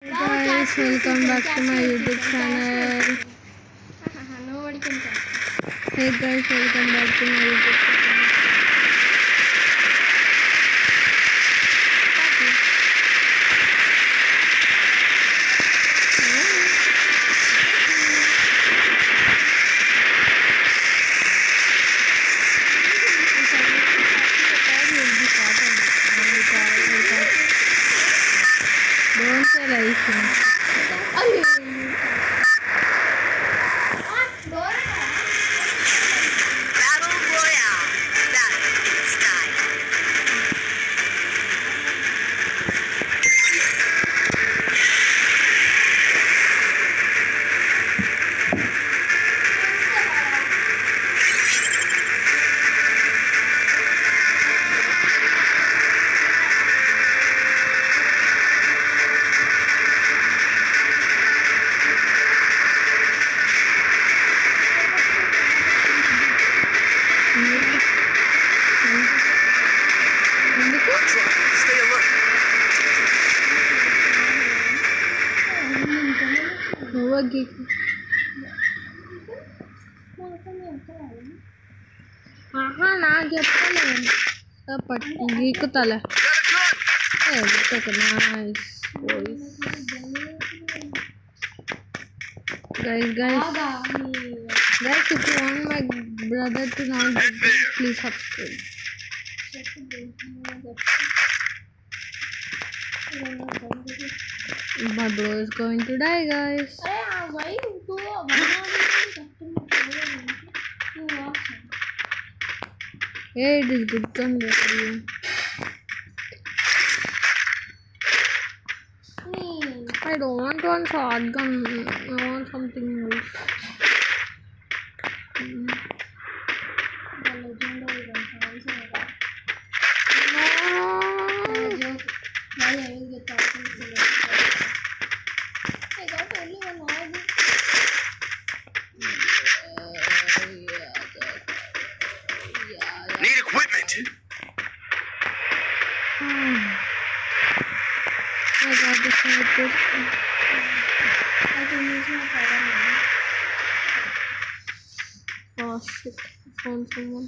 Hey guys, welcome back to my YouTube channel. Nobody can talk. Hey guys, welcome back to my YouTube channel. Don't say like Battle Royale. Battle style. Stay alert. నాకు చెప్పలే గీకుతలే nice guys if you want my brother to not get this, please subscribe. My bro is going to die, guys. Why you go? Hey, it is good gun for you. I don't want one shotgun. I want something else. Need equipment. I got this sniper. Oh shit! Found someone.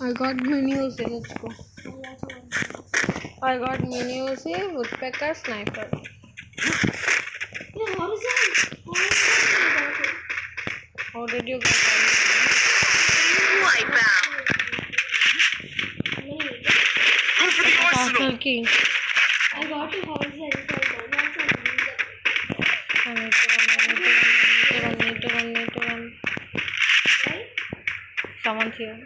I got mini UC. Let's go. I got mini UC, woodpecker, sniper. How did you get all Wipe out. Go for the arsenal. key? I got to house I need to run. Someone's here.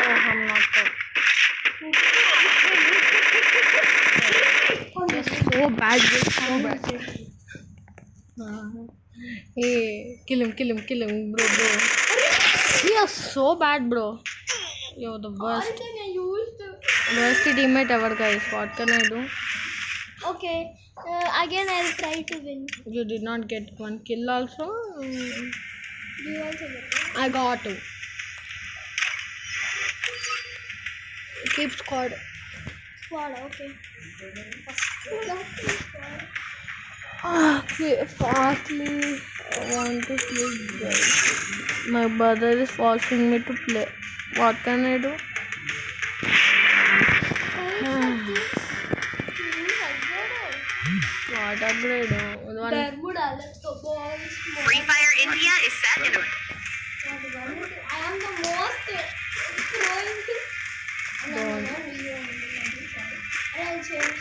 Oh, I'm not good. So bad, so bad. Hey, kill him, bro. We are so bad, bro. You're the worst. Worst teammate ever, guys. What can I do? Okay, again I'll try to win. You did not get one kill also. Do you also get it? I got two. Keep squad. Squad, okay. Okay, fastly. I want to sleep, guys. My brother is forcing me to play. What can I do? What upgrade? Let's go, boys. Free Fire India is set in a... I am the most throwing. Don't. I'll change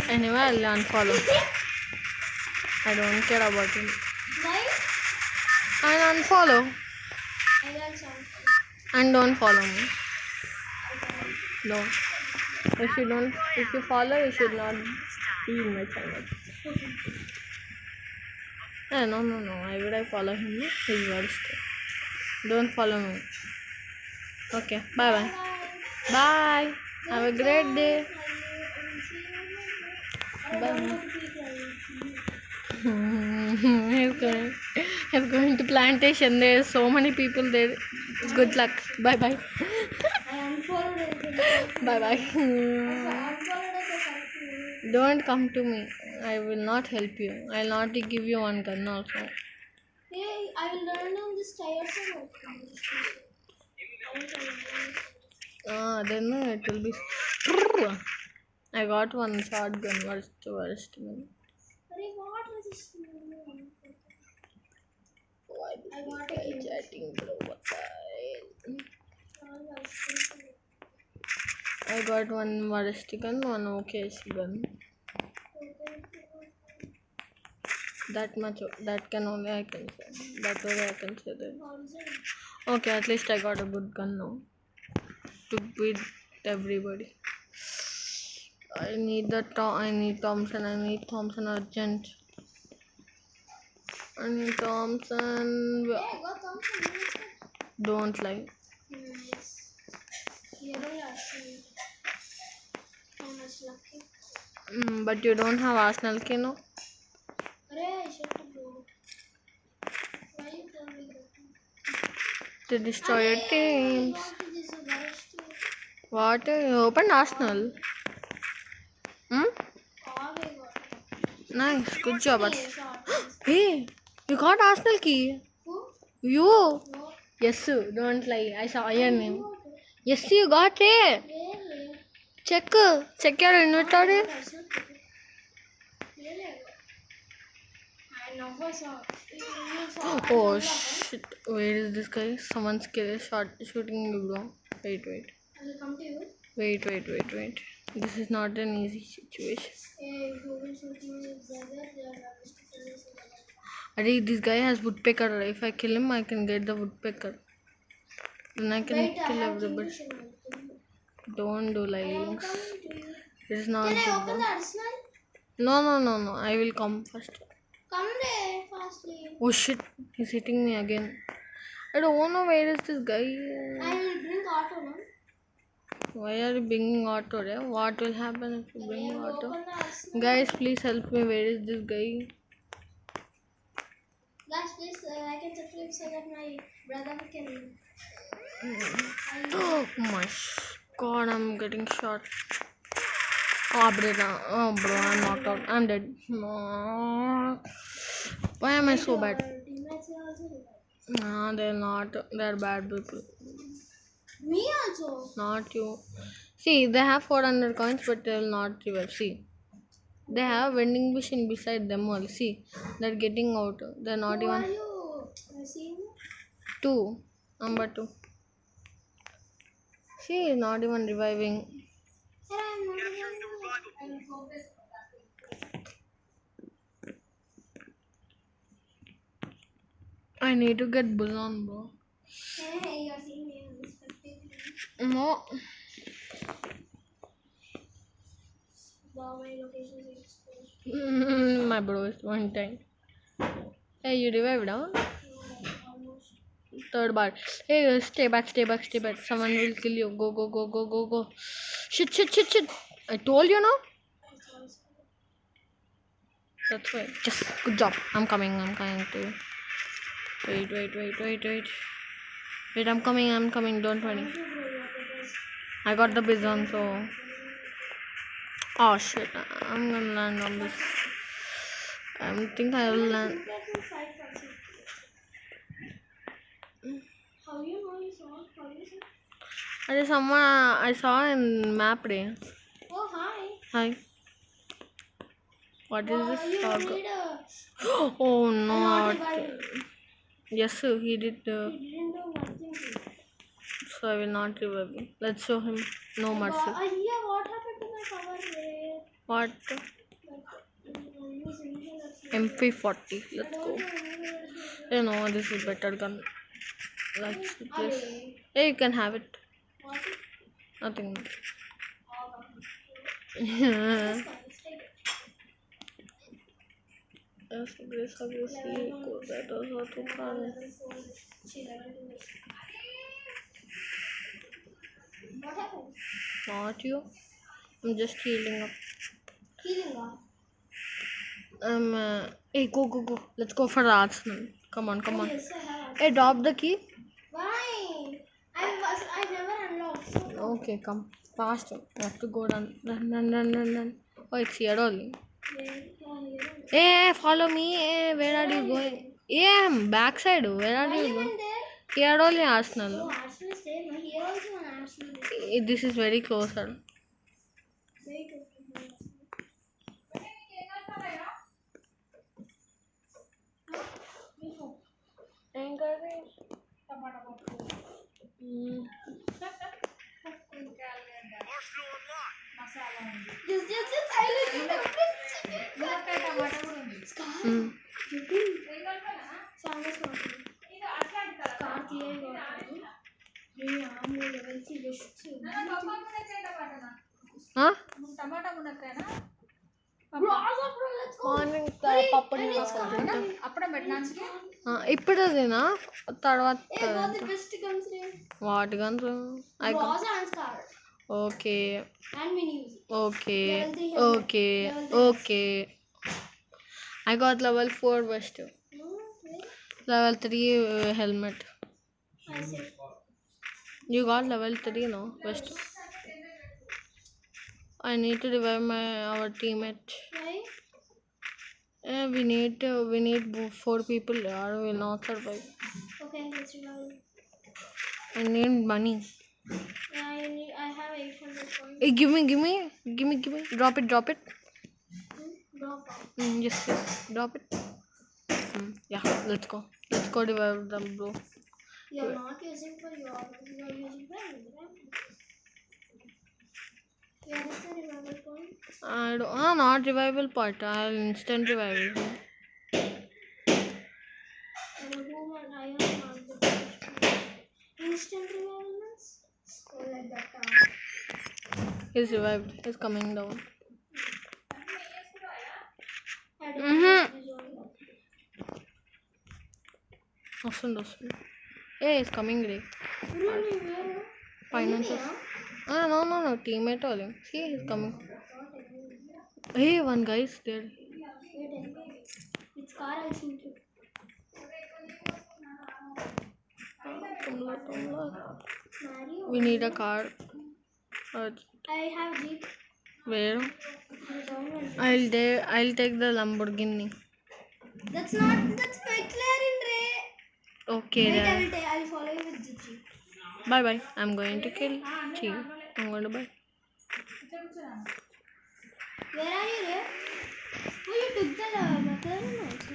Anyway, I'll unfollow. I don't care about him. Why? And unfollow. I'll change. And don't follow me. No. If you follow, you should not be in my channel. No. Why would I follow him? He's worst. Don't follow me. Okay. Bye. Bye. Have a great day. Bye. He's going to plantation. There's so many people there. Good luck. Bye bye. I unfollowed it. Bye bye. Unfollowed it. Don't come to me. I will not help you. I'll not give you one gun also. Hey, I will learn on this tires and Then it will be. I got one shotgun. Worst man. what was this? Why I got this a guy chatting, bro? What the hell? I got one Maruti gun, one OKC gun. That much, that can only I can say. That's only I can say that. Okay, at least I got a good gun now to beat everybody. I need Thompson. I need Thompson urgent. I need Thompson. Hey, I got Thompson. Don't lie. Nice. Here I actually. How much lucky? But you don't have Arsenal, no? Arey, I should have brought. Why you told me that? To destroy your teams. What is this arrest? What? You opened Arsenal? Nice. Good job. Hey, you got Arsenal key. Who? You? No. Yes, don't lie. I saw your name. Yes, you got it. Really? Check your inventory. Really? I know for sure. You saw. Oh shit! Where is this guy? Someone's shooting you, bro. Wait. I will come to you. Wait. This is not an easy situation. Hey, who will shoot me with brother? They are rubbish to police. Arey, this guy has woodpecker. If I kill him, I can get the woodpecker. Then I can Wait, I kill have everybody. solution. Don't do I am lies. coming to you. It is not Can I good, open bro. the arsenal? No. I will come first. Come there, fastly. Oh shit! He's hitting me again. I don't know where is this guy. I will bring auto, no? Why are you bringing auto? Yeah? What will happen if you I bring will auto? open the arsenal. Guys, please help me. Where is this guy? Guys, please, I can subscribe so that my brother can. Oh my god, I'm getting shot. Oh, bro, I'm knocked out. I'm dead. No. Why am I so bad? Teammates are also revived. No, they're not. They're bad people. Me also. Not you. See, they have 400 coins, but they will not revive. See, they have vending machine beside them all. See, they're getting out. They're not Who even are you seeing? 2. Number 2. She is not even reviving. Sir, I am not reviving. I will go back. I need to get bull on, bro. Hey, you are seeing me on this spectator. No. Wow, my location is exposed. My bro is one time. Hey, you revived, huh? Almost. Third bar. Hey, stay back. Someone will kill you. Go. Shit. I told you now. That's why. Just good job. I'm coming to you. Wait. Wait, I'm coming. Don't worry. I got the bison, so. Oh shit. I'm gonna land on this. I think I will land. How you know you saw? How you saw? There is someone I saw in map day. Oh, hi. Hi. What is this? You Dog? need a Oh not no. revival. Yes, sir, he did. He didn't do nothing. So I will not revive him. Let's show him no mercy. Yeah, what happened to my cover? What? MP40. Let's go. You know, this is better gun. Let's do this. Hey, you can have it. Nothing. Yes, obviously. That was how to run. What happened? Not you. I'm just healing up. Healing up. Hey, go. Let's go for the Arsenal. Come on. Yes, I have. Hey, drop the key. Why? I never unlocked. So Okay, come. Fast. You have to go run. Oh, it's here only. Hey, follow me. Hey, where are you going? Yeah, I'm backside. Where are you going? there? Here only Arsenal. Oh, Arsenal is there. No, here also an Arsenal is there. This is very closer. Wait. Arsenal unlocked. Yes. I look at Scar. Sanders Scar clear level 3 Huh? Bro, let's go. Morning అప్పుడే పెట్టడానికి ఇప్పుడు అదేనా తర్వాత the best guns there. వాటి guns Rosa and Scar. Okay And mini use. Okay I got level 4 vest, level 3 helmet. I see. You got level 3 no vest. I need to revive our teammate. Why? We need 4 people or we will not survive. Okay, let's revive. I need money. I have 800 coins. Hey, give me. Drop it. Drop out. Yes, drop it. Yeah, let's go revive them, bro. You're not using for your. You're using for Instagram. Where is the revival point? Not revival part. I'll instant revival. I am not the instant revival means? Oh, like that. He's revived. He's coming down. I don't వస్తుంది A is coming ray finances no teammate only. See, he's coming. Hey, one guy is there. It's car I shoot you. Mario. We need a car. I have Jeep. Where? I'll take the Lamborghini. That's McLaren, Ray. Okay Wait, then. I'll follow you with Jeep. Bye. I'm going to kill you. I'm going to buy. Where are you, Ray? Oh, you took the McLaren also.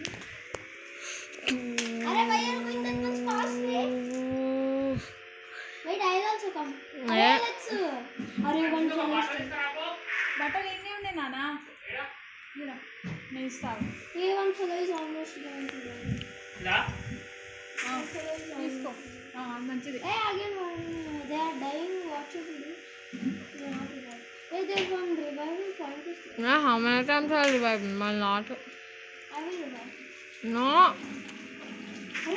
Arey, why are you going that much fast, Ray? Wait, I'll also come. Arey, let's. Arey, one finished. బట్టలు ఎన్ని ఉన్నాయి నాన్న నేను ఇస్తాను Hey, one fellow is almost going to die. తీసుకో మంచిది Hey, again, they are dying. What should we do? They are not revived. Hey, there's one revival point. Yeah, how many times I'll revive him? I'll not. I will revive. No. I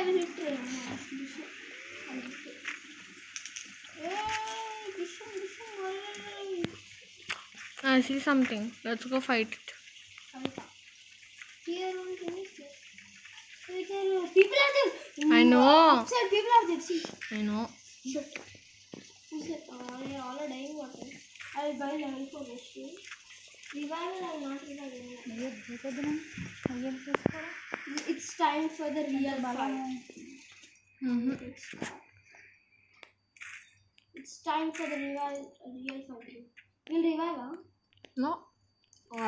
will hit him. I see something. Let's go fight it. Here one thing is there. People are there. I know. Outside people are there. See. I know. Shit. Who's it? They all are dying. What? I will buy level 4 rescue. Revival, I will not revive anyone. It's time for the real fight. It's time for the real fight. We'll revive, huh? No.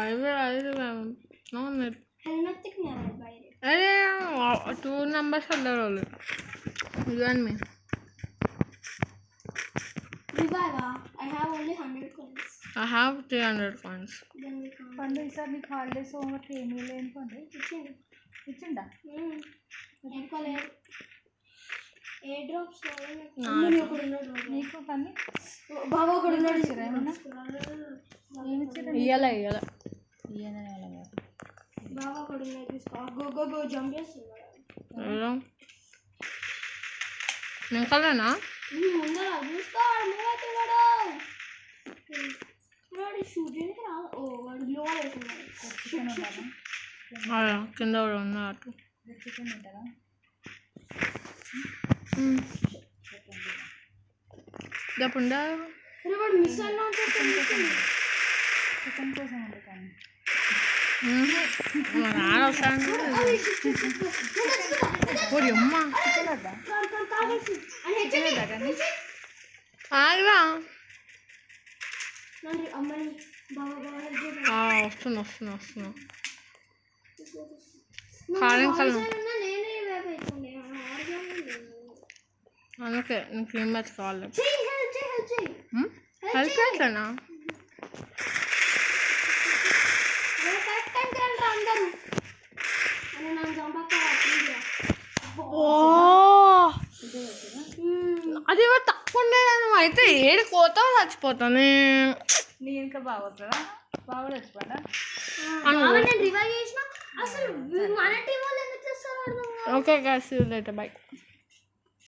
I will revive him. No need. Helmetic never buy it. Hey, 2 numbers are there only. You and me. Revive, huh? I have only 100 coins. I have 300 coins. Then we can't. పండు ఈసారి నీకు holidays homework ఏమీ లేని పండు ఇచ్చిండా ఎక్కువలేదు ఏ drops నీకు పని బాబా కూడా ఉన్నాడు ఏమి ఇచ్చారు ఇయ్యాల బాబా కూడా ఉన్నాడు తీసుకో గో జంప్ చేస్తున్నాడు నేను కలనా ముందర చూసుకో మూవ్ అవుతున్నాడు ఇప్పుడు వాడు షూట్ చేయడానికి రా. ఓ వాడు గ్లో అవుతున్నాడు. చికెన్ ఉండాలా? కింద కూడా ఉన్నట్టు చికెన్ ఉంటుందా? చెప్పుండా అరే వాడు మిస్ అన్నా చికెన్ కోసం వండుతాను. మా నాన్న వస్తాను ఓడి అమ్మ చికెన్ వద్దా? చికెన్ వద్దా కానీ? ఆగరా అమ్మని బాగా వస్తున్నా కారం కలం నేనే వేపు అవుతుండే అందుకే నీకు ఏం మ్యాచ్ కావాలి చెయ్యి హెల్ప్ చేస్తానా అందరూ అరే నన్ను చంపక్క అది ఎవరు తక్కువ ఉండేదాన్ని అయితే ఏడు కోతావు చచ్చిపోతాను నీ ఇంకా బాగుంటుందా? బాగా తెచ్చిపోయినా నేను రివైవ్ చేసిన అసలు మన టీం వాళ్ళు ఎందుకు చేస్తారు okay guys see you later by